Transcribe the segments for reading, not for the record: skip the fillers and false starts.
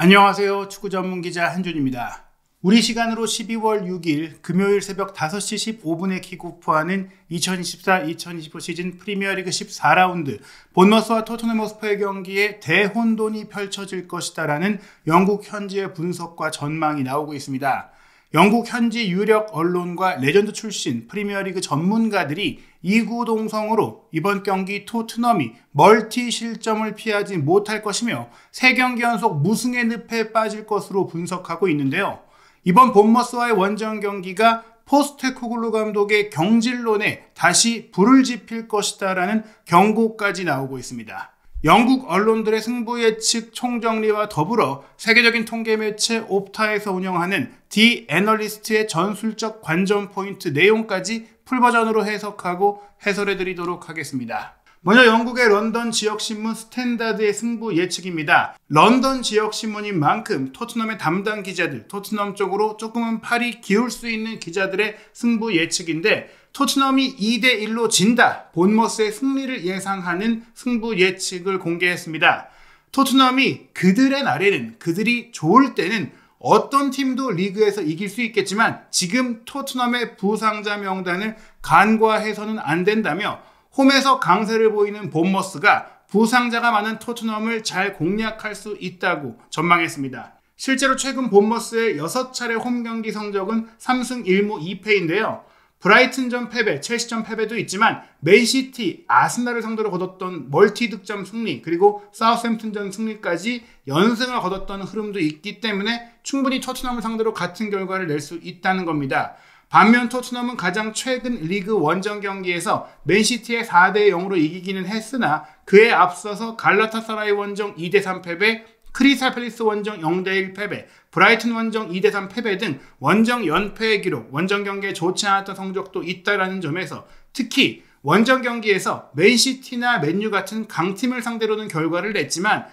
안녕하세요. 축구 전문 기자 한준입니다. 우리 시간으로 12월 6일 금요일 새벽 5시 15분에 킥오프하는 2024-2025 시즌 프리미어리그 14라운드 본머스와 토트넘 호스퍼의 경기에 대혼돈이 펼쳐질 것이다라는 영국 현지의 분석과 전망이 나오고 있습니다. 영국 현지 유력 언론과 레전드 출신 프리미어리그 전문가들이 이구동성으로 이번 경기 토트넘이 멀티 실점을 피하지 못할 것이며 3경기 연속 무승의 늪에 빠질 것으로 분석하고 있는데요. 이번 본머스와의 원정 경기가 포스테코글루 감독의 경질론에 다시 불을 지필 것이다라는 경고까지 나오고 있습니다. 영국 언론들의 승부 예측 총정리와 더불어 세계적인 통계 매체 옵타에서 운영하는 디 애널리스트의 전술적 관전 포인트 내용까지 풀버전으로 해석하고 해설해드리도록 하겠습니다. 먼저 영국의 런던 지역신문 스탠다드의 승부 예측입니다. 런던 지역신문인 만큼 토트넘의 담당 기자들, 토트넘 쪽으로 조금은 팔이 기울 수 있는 기자들의 승부 예측인데 토트넘이 2대1로 진다, 본머스의 승리를 예상하는 승부 예측을 공개했습니다. 토트넘이 그들의 날에는, 그들이 좋을 때는 어떤 팀도 리그에서 이길 수 있겠지만 지금 토트넘의 부상자 명단을 간과해서는 안 된다며 홈에서 강세를 보이는 본머스가 부상자가 많은 토트넘을 잘 공략할 수 있다고 전망했습니다. 실제로 최근 본머스의 6차례 홈 경기 성적은 3승 1무 2패인데요. 브라이튼전 패배, 첼시전 패배도 있지만 맨시티, 아스날을 상대로 거뒀던 멀티 득점 승리, 그리고 사우스햄튼전 승리까지 연승을 거뒀던 흐름도 있기 때문에 충분히 토트넘을 상대로 같은 결과를 낼 수 있다는 겁니다. 반면 토트넘은 가장 최근 리그 원정 경기에서 맨시티의 4대0으로 이기기는 했으나 그에 앞서서 갈라타사라이 원정 2대3 패배, 크리스탈 팰리스 원정 0대1 패배, 브라이튼 원정 2대3 패배 등 원정 연패의 기록, 원정 경기에 좋지 않았던 성적도 있다라는 점에서 특히 원정 경기에서 맨시티나 맨유 같은 강팀을 상대로는 결과를 냈지만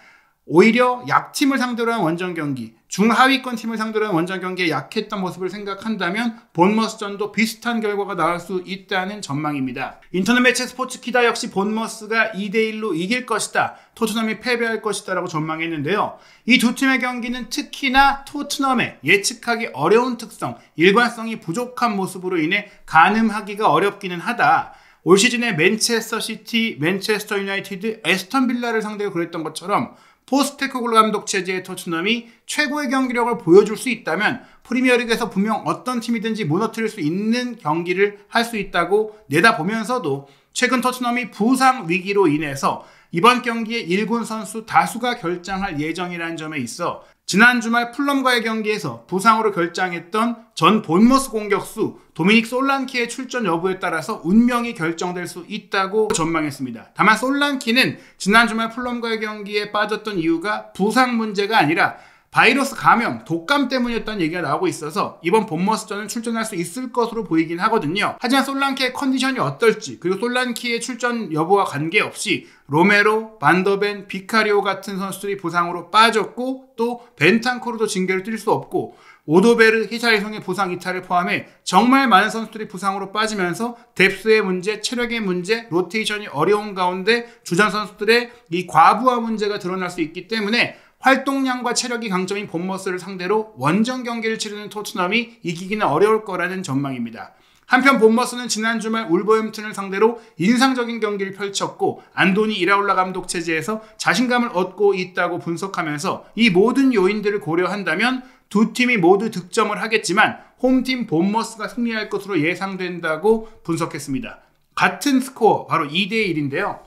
오히려 약팀을 상대로 한 원정 경기, 중하위권 팀을 상대로 한 원정 경기에 약했던 모습을 생각한다면 본머스전도 비슷한 결과가 나올 수 있다는 전망입니다. 인터넷 매체 스포츠키다 역시 본머스가 2대1로 이길 것이다, 토트넘이 패배할 것이다 라고 전망했는데요. 이 두 팀의 경기는 특히나 토트넘의 예측하기 어려운 특성, 일관성이 부족한 모습으로 인해 가늠하기가 어렵기는 하다. 올 시즌에 맨체스터 시티, 맨체스터 유나이티드, 에스턴 빌라를 상대로 그랬던 것처럼 포스테코글루 감독 체제의 토트넘이 최고의 경기력을 보여줄 수 있다면 프리미어리그에서 분명 어떤 팀이든지 무너뜨릴 수 있는 경기를 할 수 있다고 내다보면서도 최근 토트넘이 부상 위기로 인해서 이번 경기에 1군 선수 다수가 결장할 예정이라는 점에 있어 지난 주말 풀럼과의 경기에서 부상으로 결장했던 전 본머스 공격수 도미닉 솔란키의 출전 여부에 따라서 운명이 결정될 수 있다고 전망했습니다. 다만 솔란키는 지난 주말 풀럼과의 경기에 빠졌던 이유가 부상 문제가 아니라 바이러스 감염, 독감 때문이었다는 얘기가 나오고 있어서 이번 본머스전은 출전할 수 있을 것으로 보이긴 하거든요. 하지만 솔란키의 컨디션이 어떨지, 그리고 솔란키의 출전 여부와 관계없이 로메로, 반더벤, 비카리오 같은 선수들이 부상으로 빠졌고 또 벤탄코르도 징계를 뛸 수 없고 오도베르, 히사이송의 부상 이탈을 포함해 정말 많은 선수들이 부상으로 빠지면서 뎁스의 문제, 체력의 문제, 로테이션이 어려운 가운데 주전 선수들의 이 과부하 문제가 드러날 수 있기 때문에 활동량과 체력이 강점인 본머스를 상대로 원정 경기를 치르는 토트넘이 이기기는 어려울 거라는 전망입니다. 한편 본머스는 지난 주말 울버햄튼을 상대로 인상적인 경기를 펼쳤고 안도니 이라올라 감독 체제에서 자신감을 얻고 있다고 분석하면서 이 모든 요인들을 고려한다면 두 팀이 모두 득점을 하겠지만 홈팀 본머스가 승리할 것으로 예상된다고 분석했습니다. 같은 스코어 바로 2대1인데요.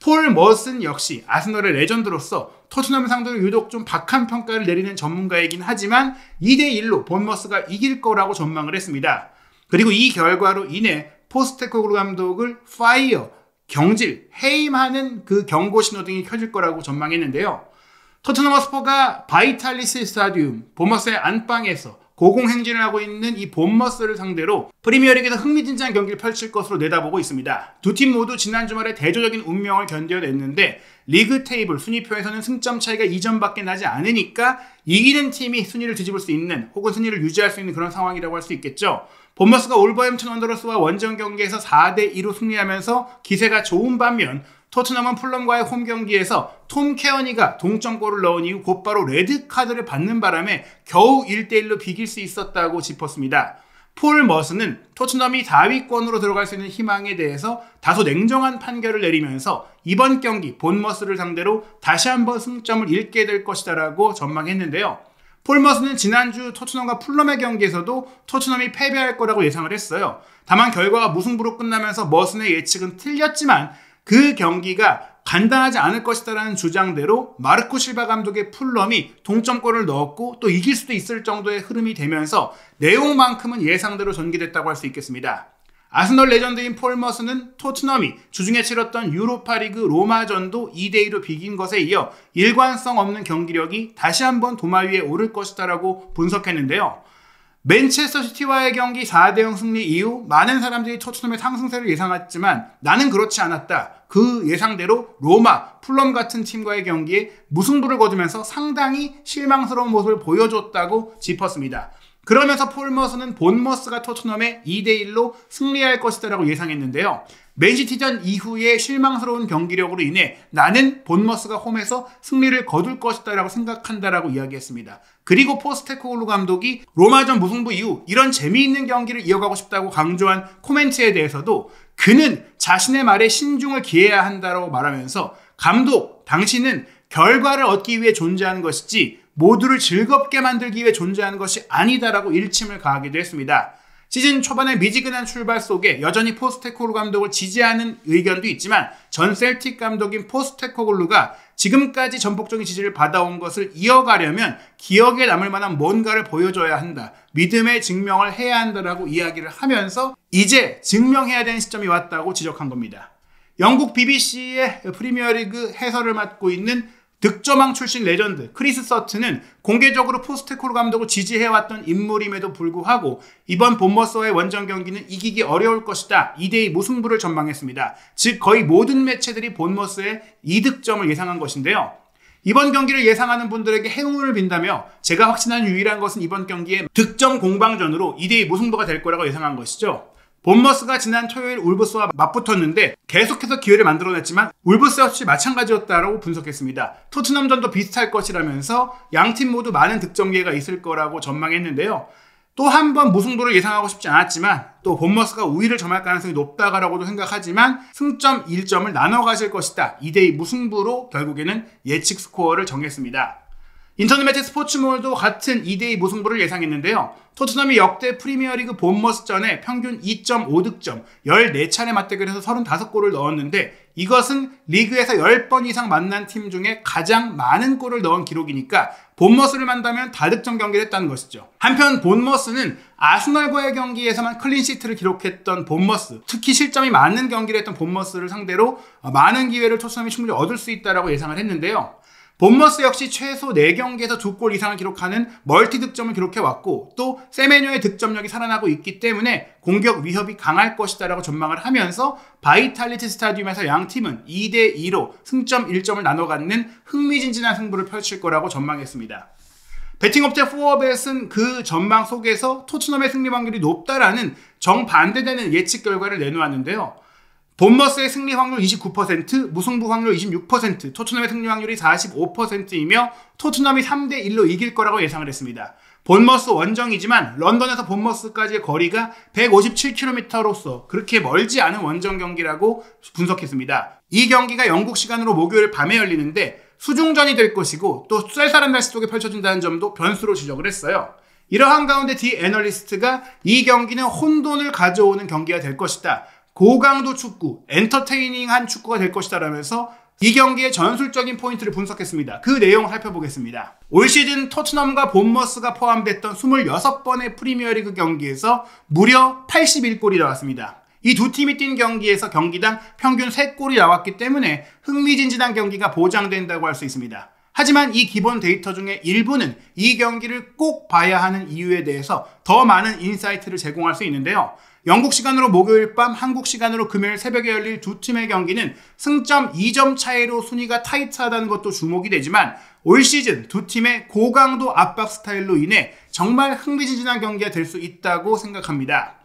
폴 머슨 역시 아스널의 레전드로서 토트넘 상대로 유독 좀 박한 평가를 내리는 전문가이긴 하지만 2대1로 본머스가 이길 거라고 전망을 했습니다. 그리고 이 결과로 인해 포스테코글루 감독을 파이어, 경질, 해임하는 그 경고 신호등이 켜질 거라고 전망했는데요. 토트넘 허스퍼가 바이탈리스 스타디움, 본머스의 안방에서 고공행진을 하고 있는 이 본머스를 상대로 프리미어리그에서 흥미진진한 경기를 펼칠 것으로 내다보고 있습니다. 두 팀 모두 지난 주말에 대조적인 운명을 견뎌냈는데 리그 테이블 순위표에서는 승점 차이가 2점밖에 나지 않으니까 이기는 팀이 순위를 뒤집을 수 있는 혹은 순위를 유지할 수 있는 그런 상황이라고 할 수 있겠죠. 본머스가 올버햄튼 원더러스와 원정 경기에서 4대2로 승리하면서 기세가 좋은 반면 토트넘은 풀럼과의 홈 경기에서 톰 케어니가 동점골을 넣은 이후 곧바로 레드카드를 받는 바람에 겨우 1대1로 비길 수 있었다고 짚었습니다. 폴 머스는 토트넘이 4위권으로 들어갈 수 있는 희망에 대해서 다소 냉정한 판결을 내리면서 이번 경기 본머스를 상대로 다시 한번 승점을 잃게 될 것이다 라고 전망했는데요. 폴 머스는 지난주 토트넘과 풀럼의 경기에서도 토트넘이 패배할 거라고 예상을 했어요. 다만 결과가 무승부로 끝나면서 머슨의 예측은 틀렸지만 그 경기가 간단하지 않을 것이다라는 주장대로 마르코 실바 감독의 풀럼이 동점골을 넣었고 또 이길 수도 있을 정도의 흐름이 되면서 내용만큼은 예상대로 전개됐다고 할 수 있겠습니다. 아스널 레전드인 폴 머슨은 토트넘이 주중에 치렀던 유로파리그 로마전도 2대2로 비긴 것에 이어 일관성 없는 경기력이 다시 한번 도마 위에 오를 것이다라고 분석했는데요. 맨체스터 시티와의 경기 4대0 승리 이후 많은 사람들이 토트넘의 상승세를 예상했지만 나는 그렇지 않았다. 그 예상대로 로마, 풀럼 같은 팀과의 경기에 무승부를 거두면서 상당히 실망스러운 모습을 보여줬다고 짚었습니다. 그러면서 폴 머스는 본머스가 토트넘에 2대1로 승리할 것이다라고 예상했는데요. 맨시티전 이후의 실망스러운 경기력으로 인해 나는 본머스가 홈에서 승리를 거둘 것이다라고 생각한다라고 이야기했습니다. 그리고 포스테코글루 감독이 로마전 무승부 이후 이런 재미있는 경기를 이어가고 싶다고 강조한 코멘트에 대해서도 그는 자신의 말에 신중을 기해야 한다고 말하면서 감독, 당신은 결과를 얻기 위해 존재하는 것이지 모두를 즐겁게 만들기 위해 존재하는 것이 아니다라고 일침을 가하기도 했습니다. 시즌 초반의 미지근한 출발 속에 여전히 포스테코글루 감독을 지지하는 의견도 있지만 전 셀틱 감독인 포스테코글루가 지금까지 전폭적인 지지를 받아온 것을 이어가려면 기억에 남을 만한 뭔가를 보여줘야 한다. 믿음의 증명을 해야 한다라고 이야기를 하면서 이제 증명해야 되는 시점이 왔다고 지적한 겁니다. 영국 BBC의 프리미어리그 해설을 맡고 있는 득점왕 출신 레전드 크리스 서튼은 공개적으로 포스테코글루 감독을 지지해왔던 인물임에도 불구하고 이번 본머스와의 원정 경기는 이기기 어려울 것이다. 2대2 무승부를 전망했습니다. 즉 거의 모든 매체들이 본머스의 2득점을 예상한 것인데요. 이번 경기를 예상하는 분들에게 행운을 빈다며 제가 확신한 유일한 것은 이번 경기에 득점 공방전으로 2대2 무승부가 될 거라고 예상한 것이죠. 본머스가 지난 토요일 울브스와 맞붙었는데 계속해서 기회를 만들어냈지만 울브스 역시 마찬가지였다라고 분석했습니다. 토트넘전도 비슷할 것이라면서 양팀 모두 많은 득점 기회가 있을 거라고 전망했는데요. 또 한 번 무승부를 예상하고 싶지 않았지만 또 본머스가 우위를 점할 가능성이 높다라고도 생각하지만 승점 1점을 나눠 가질 것이다. 2대2 무승부로 결국에는 예측 스코어를 정했습니다. 인터넷 매체 스포츠몰도 같은 2대2 무승부를 예상했는데요. 토트넘이 역대 프리미어리그 본머스전에 평균 2.5득점, 14차례 맞대결에서 35골을 넣었는데 이것은 리그에서 10번 이상 만난 팀 중에 가장 많은 골을 넣은 기록이니까 본머스를 만나면 다득점 경기를 했다는 것이죠. 한편 본머스는 아스널과의 경기에서만 클린시트를 기록했던 본머스, 특히 실점이 많은 경기를 했던 본머스를 상대로 많은 기회를 토트넘이 충분히 얻을 수 있다고 예상을 했는데요. 본머스 역시 최소 4경기에서 2골 이상을 기록하는 멀티 득점을 기록해왔고 또 세메뇨의 득점력이 살아나고 있기 때문에 공격 위협이 강할 것이다라고 전망을 하면서 바이탈리티 스타디움에서 양 팀은 2대2로 승점 1점을 나눠 갖는 흥미진진한 승부를 펼칠 거라고 전망했습니다. 베팅업체 포어벳은 그 전망 속에서 토트넘의 승리 확률이 높다라는 정반대되는 예측 결과를 내놓았는데요. 본머스의 승리 확률 29%, 무승부 확률 26%, 토트넘의 승리 확률이 45%이며 토트넘이 3대1로 이길 거라고 예상을 했습니다. 본머스 원정이지만 런던에서 본머스까지의 거리가 157km로서 그렇게 멀지 않은 원정 경기라고 분석했습니다. 이 경기가 영국 시간으로 목요일 밤에 열리는데 수중전이 될 것이고 또 쌀쌀한 날씨 속에 펼쳐진다는 점도 변수로 지적을 했어요. 이러한 가운데 디 애널리스트가 이 경기는 혼돈을 가져오는 경기가 될 것이다. 고강도 축구, 엔터테이닝한 축구가 될 것이다 라면서 이 경기의 전술적인 포인트를 분석했습니다. 그 내용을 살펴보겠습니다. 올 시즌 토트넘과 본머스가 포함됐던 26번의 프리미어리그 경기에서 무려 81골이 나왔습니다. 이 두 팀이 뛴 경기에서 경기당 평균 3골이 나왔기 때문에 흥미진진한 경기가 보장된다고 할 수 있습니다. 하지만 이 기본 데이터 중에 일부는 이 경기를 꼭 봐야 하는 이유에 대해서 더 많은 인사이트를 제공할 수 있는데요. 영국 시간으로 목요일 밤, 한국 시간으로 금요일 새벽에 열릴 두 팀의 경기는 승점 2점 차이로 순위가 타이트하다는 것도 주목이 되지만 올 시즌 두 팀의 고강도 압박 스타일로 인해 정말 흥미진진한 경기가 될 수 있다고 생각합니다.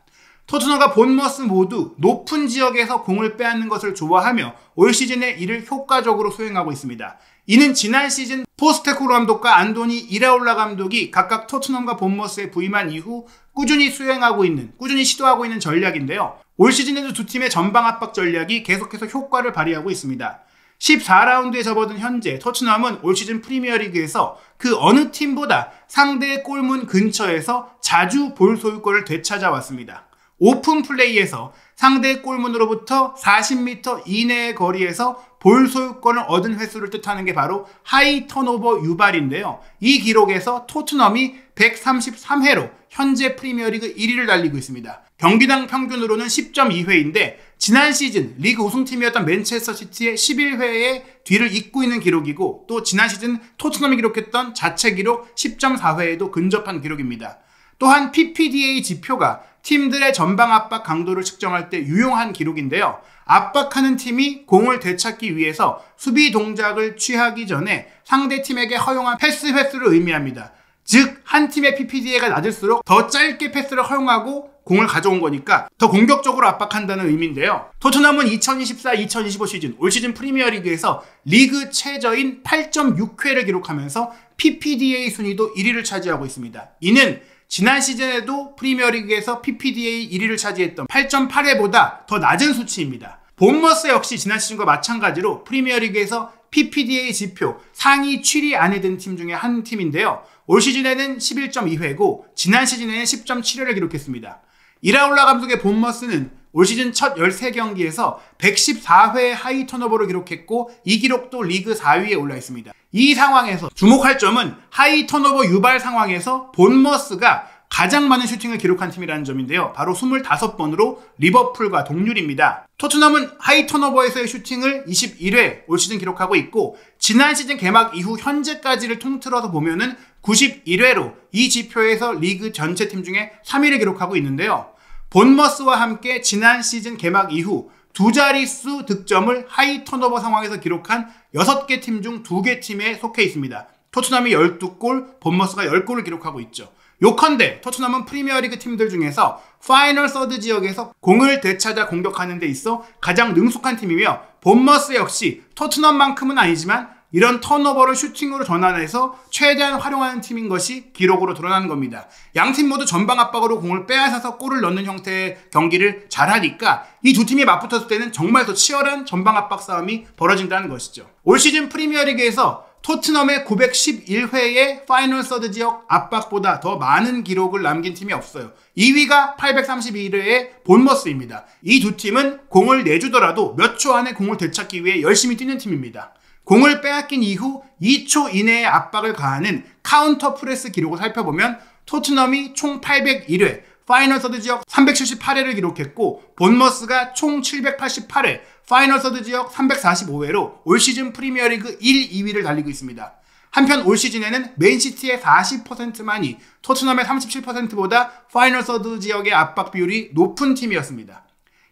토트넘과 본머스 모두 높은 지역에서 공을 빼앗는 것을 좋아하며 올 시즌에 이를 효과적으로 수행하고 있습니다. 이는 지난 시즌 포스테코글루 감독과 안도니 이라올라 감독이 각각 토트넘과 본머스에 부임한 이후 꾸준히 시도하고 있는 전략인데요. 올 시즌에도 두 팀의 전방 압박 전략이 계속해서 효과를 발휘하고 있습니다. 14라운드에 접어든 현재 토트넘은 올 시즌 프리미어리그에서 그 어느 팀보다 상대의 골문 근처에서 자주 볼 소유권을 되찾아왔습니다. 오픈 플레이에서 상대의 골문으로부터 40m 이내의 거리에서 볼 소유권을 얻은 횟수를 뜻하는 게 바로 하이 턴오버 유발인데요. 이 기록에서 토트넘이 133회로 현재 프리미어리그 1위를 달리고 있습니다. 경기당 평균으로는 10.2회인데 지난 시즌 리그 우승팀이었던 맨체스터 시티의 11회의 뒤를 잇고 있는 기록이고 또 지난 시즌 토트넘이 기록했던 자체 기록 10.4회에도 근접한 기록입니다. 또한 PPDA 지표가 팀들의 전방 압박 강도를 측정할 때 유용한 기록인데요. 압박하는 팀이 공을 되찾기 위해서 수비 동작을 취하기 전에 상대 팀에게 허용한 패스 횟수를 의미합니다. 즉, 한 팀의 PPDA가 낮을수록 더 짧게 패스를 허용하고 공을 가져온 거니까 더 공격적으로 압박한다는 의미인데요. 토트넘은 2024-2025 시즌 올 시즌 프리미어리그에서 리그 최저인 8.6회를 기록하면서 PPDA 순위도 1위를 차지하고 있습니다. 이는 지난 시즌에도 프리미어리그에서 PPDA 1위를 차지했던 8.8회보다 더 낮은 수치입니다. 본머스 역시 지난 시즌과 마찬가지로 프리미어리그에서 PPDA 지표 상위 7위 안에 든 팀 중에 한 팀인데요. 올 시즌에는 11.2회고 지난 시즌에는 10.7회를 기록했습니다. 이라올라 감독의 본머스는 올 시즌 첫 13경기에서 114회의 하이 턴오버를 기록했고 이 기록도 리그 4위에 올라 있습니다. 이 상황에서 주목할 점은 하이 턴오버 유발 상황에서 본머스가 가장 많은 슈팅을 기록한 팀이라는 점인데요. 바로 25번으로 리버풀과 동률입니다. 토트넘은 하이 턴오버에서의 슈팅을 21회 올 시즌 기록하고 있고 지난 시즌 개막 이후 현재까지를 통틀어서 보면은 91회로 이 지표에서 리그 전체 팀 중에 3위를 기록하고 있는데요. 본머스와 함께 지난 시즌 개막 이후 두 자릿수 득점을 하이 턴오버 상황에서 기록한 6개 팀 중 2개 팀에 속해 있습니다. 토트넘이 12골, 본머스가 10골을 기록하고 있죠. 요컨대 토트넘은 프리미어리그 팀들 중에서 파이널 서드 지역에서 공을 되찾아 공격하는 데 있어 가장 능숙한 팀이며 본머스 역시 토트넘만큼은 아니지만 이런 턴오버를 슈팅으로 전환해서 최대한 활용하는 팀인 것이 기록으로 드러나는 겁니다. 양팀 모두 전방 압박으로 공을 빼앗아서 골을 넣는 형태의 경기를 잘하니까 이 두 팀이 맞붙었을 때는 정말 더 치열한 전방 압박 싸움이 벌어진다는 것이죠. 올 시즌 프리미어리그에서 토트넘의 911회의 파이널 서드 지역 압박보다 더 많은 기록을 남긴 팀이 없어요. 2위가 832회의 본머스입니다. 이 두 팀은 공을 내주더라도 몇 초 안에 공을 되찾기 위해 열심히 뛰는 팀입니다. 공을 빼앗긴 이후 2초 이내의 압박을 가하는 카운터 프레스 기록을 살펴보면 토트넘이 총 801회, 파이널 서드 지역 378회를 기록했고 본머스가 총 788회, 파이널 서드 지역 345회로 올 시즌 프리미어리그 1, 2위를 달리고 있습니다. 한편 올 시즌에는 맨시티의 40%만이 토트넘의 37%보다 파이널 서드 지역의 압박 비율이 높은 팀이었습니다.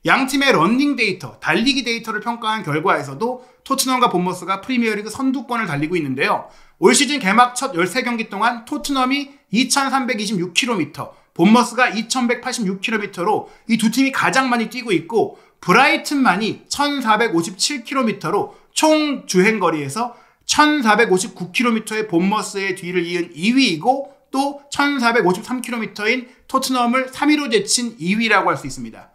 양 팀의 러닝 데이터, 달리기 데이터를 평가한 결과에서도 토트넘과 본머스가 프리미어리그 선두권을 달리고 있는데요. 올 시즌 개막 첫 13경기 동안 토트넘이 2326km, 본머스가 2186km로 이 두 팀이 가장 많이 뛰고 있고 브라이튼만이 1457km로 총 주행거리에서 1459km의 본머스의 뒤를 이은 2위이고 또 1453km인 토트넘을 3위로 제친 2위라고 할 수 있습니다.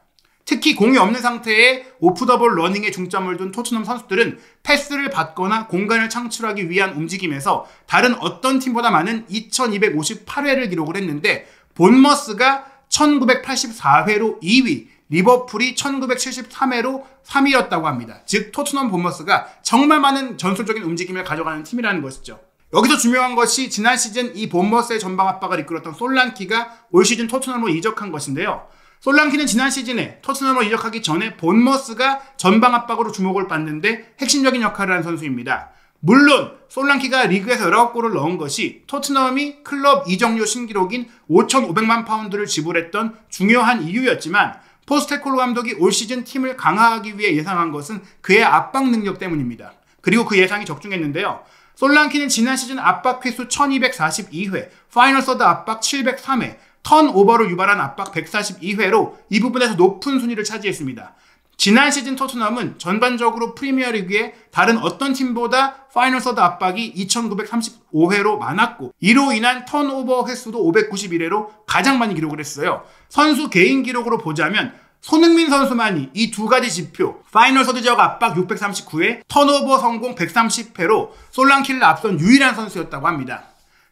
특히 공이 없는 상태에 오프 더 볼 러닝에 중점을 둔 토트넘 선수들은 패스를 받거나 공간을 창출하기 위한 움직임에서 다른 어떤 팀보다 많은 2258회를 기록을 했는데 본머스가 1984회로 2위, 리버풀이 1973회로 3위였다고 합니다. 즉 토트넘 본머스가 정말 많은 전술적인 움직임을 가져가는 팀이라는 것이죠. 여기서 중요한 것이 지난 시즌 이 본머스의 전방 압박을 이끌었던 솔랑키가 올 시즌 토트넘으로 이적한 것인데요. 솔랑키는 지난 시즌에 토트넘으로 이적하기 전에 본머스가 전방 압박으로 주목을 받는데 핵심적인 역할을 한 선수입니다. 물론 솔랑키가 리그에서 19골을 넣은 것이 토트넘이 클럽 이적료 신기록인 5,500만 파운드를 지불했던 중요한 이유였지만 포스테코글루 감독이 올 시즌 팀을 강화하기 위해 예상한 것은 그의 압박 능력 때문입니다. 그리고 그 예상이 적중했는데요. 솔랑키는 지난 시즌 압박 횟수 1242회, 파이널 서드 압박 703회, 턴오버를 유발한 압박 142회로 이 부분에서 높은 순위를 차지했습니다. 지난 시즌 토트넘은 전반적으로 프리미어리그에 다른 어떤 팀보다 파이널 서드 압박이 2935회로 많았고 이로 인한 턴오버 횟수도 591회로 가장 많이 기록을 했어요. 선수 개인 기록으로 보자면 손흥민 선수만이 이 두 가지 지표, 파이널 서드 지역 압박 639회, 턴오버 성공 130회로 솔랑키를 앞선 유일한 선수였다고 합니다.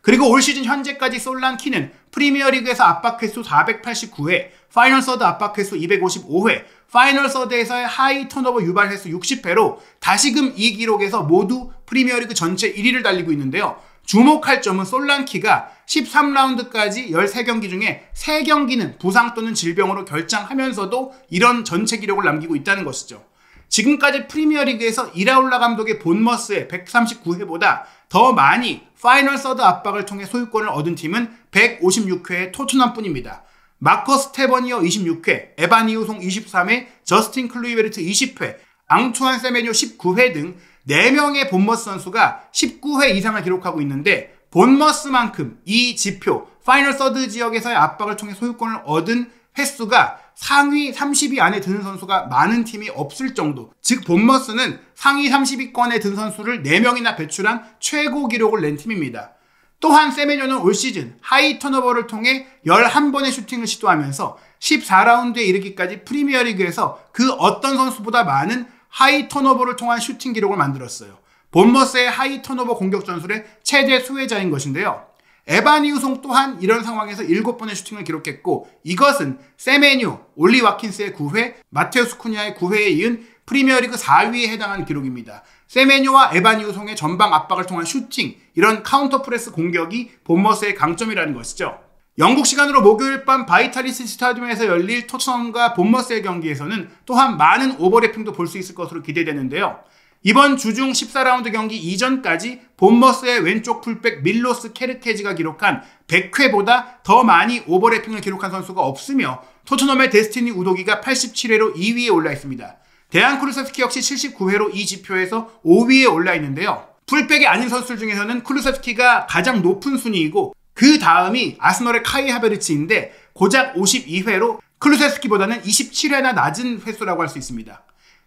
그리고 올 시즌 현재까지 솔랑키는 프리미어리그에서 압박 횟수 489회, 파이널 서드 압박 횟수 255회, 파이널 서드에서의 하이 턴오버 유발 횟수 60회로 다시금 이 기록에서 모두 프리미어리그 전체 1위를 달리고 있는데요. 주목할 점은 솔랑키가 13라운드까지 13경기 중에 3경기는 부상 또는 질병으로 결장하면서도 이런 전체 기록을 남기고 있다는 것이죠. 지금까지 프리미어리그에서 이라울라 감독의 본머스의 139회보다 더 많이 파이널 서드 압박을 통해 소유권을 얻은 팀은 156회의 토트넘뿐입니다. 마커스 테버니어 26회, 에반 이우송 23회, 저스틴 클루이베르트 20회, 앙투안 세메뇨 19회 등 4명의 본머스 선수가 19회 이상을 기록하고 있는데 본머스만큼 이 지표, 파이널 서드 지역에서의 압박을 통해 소유권을 얻은 횟수가 상위 30위 안에 드는 선수가 많은 팀이 없을 정도, 즉 본머스는 상위 30위권에 든 선수를 4명이나 배출한 최고 기록을 낸 팀입니다. 또한 세메뇨는 올 시즌 하이 턴오버를 통해 11번의 슈팅을 시도하면서 14라운드에 이르기까지 프리미어리그에서 그 어떤 선수보다 많은 하이 턴오버를 통한 슈팅 기록을 만들었어요. 본머스의 하이 턴오버 공격 전술의 최대 수혜자인 것인데요. 에반 이우송 또한 이런 상황에서 7번의 슈팅을 기록했고 이것은 세메뇨, 올리 와킨스의 9회, 마테우스 쿠냐의 9회에 이은 프리미어리그 4위에 해당하는 기록입니다. 세메뇨와 에반 이우송의 전방 압박을 통한 슈팅, 이런 카운터 프레스 공격이 본머스의 강점이라는 것이죠. 영국 시간으로 목요일 밤 바이탈리스 스타디움에서 열릴 토트넘과 본머스의 경기에서는 또한 많은 오버래핑도 볼 수 있을 것으로 기대되는데요. 이번 주중 14라운드 경기 이전까지 본머스의 왼쪽 풀백 밀로스 케르케지가 기록한 100회보다 더 많이 오버래핑을 기록한 선수가 없으며 토트넘의 데스티니 우도기가 87회로 2위에 올라 있습니다. 데안 쿠루세스키 역시 79회로 이 지표에서 5위에 올라 있는데요. 풀백이 아닌 선수들 중에서는 쿠루세스키가 가장 높은 순위이고 그 다음이 아스널의 카이 하베르츠인데 고작 52회로 쿠루세스키보다는 27회나 낮은 횟수라고 할 수 있습니다.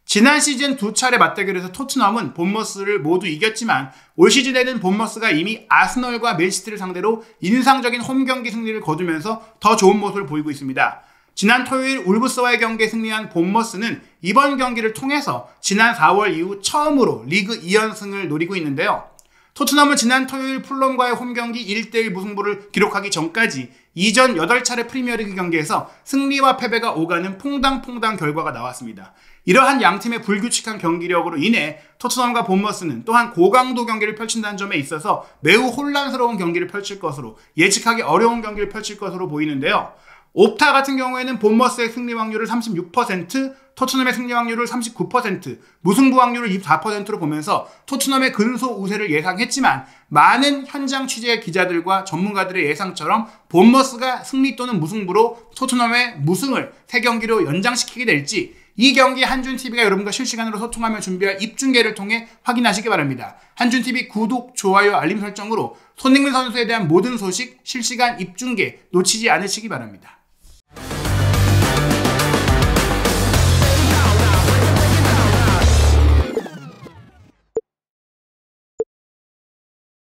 지난 시즌 2차례 맞대결에서 토트넘은 본머스를 모두 이겼지만 올 시즌에는 본머스가 이미 아스널과 맨시티를 상대로 인상적인 홈경기 승리를 거두면서 더 좋은 모습을 보이고 있습니다. 지난 토요일 울브스와의 경기에 승리한 본머스는 이번 경기를 통해서 지난 4월 이후 처음으로 리그 2연승을 노리고 있는데요. 토트넘은 지난 토요일 풀럼과의 홈경기 1대1 무승부를 기록하기 전까지 이전 8차례 프리미어리그 경기에서 승리와 패배가 오가는 퐁당퐁당 결과가 나왔습니다. 이러한 양팀의 불규칙한 경기력으로 인해 토트넘과 본머스는 또한 고강도 경기를 펼친다는 점에 있어서 매우 혼란스러운 경기를 펼칠 것으로, 예측하기 어려운 경기를 펼칠 것으로 보이는데요. 옵타 같은 경우에는 본머스의 승리 확률을 36%, 토트넘의 승리 확률을 39%, 무승부 확률을 24%로 보면서 토트넘의 근소 우세를 예상했지만 많은 현장 취재 기자들과 전문가들의 예상처럼 본머스가 승리 또는 무승부로 토트넘의 무승을 3경기로 연장시키게 될지 이 경기 한준TV가 여러분과 실시간으로 소통하며 준비할 입중계를 통해 확인하시기 바랍니다. 한준TV 구독, 좋아요, 알림 설정으로 손흥민 선수에 대한 모든 소식, 실시간 입중계 놓치지 않으시기 바랍니다.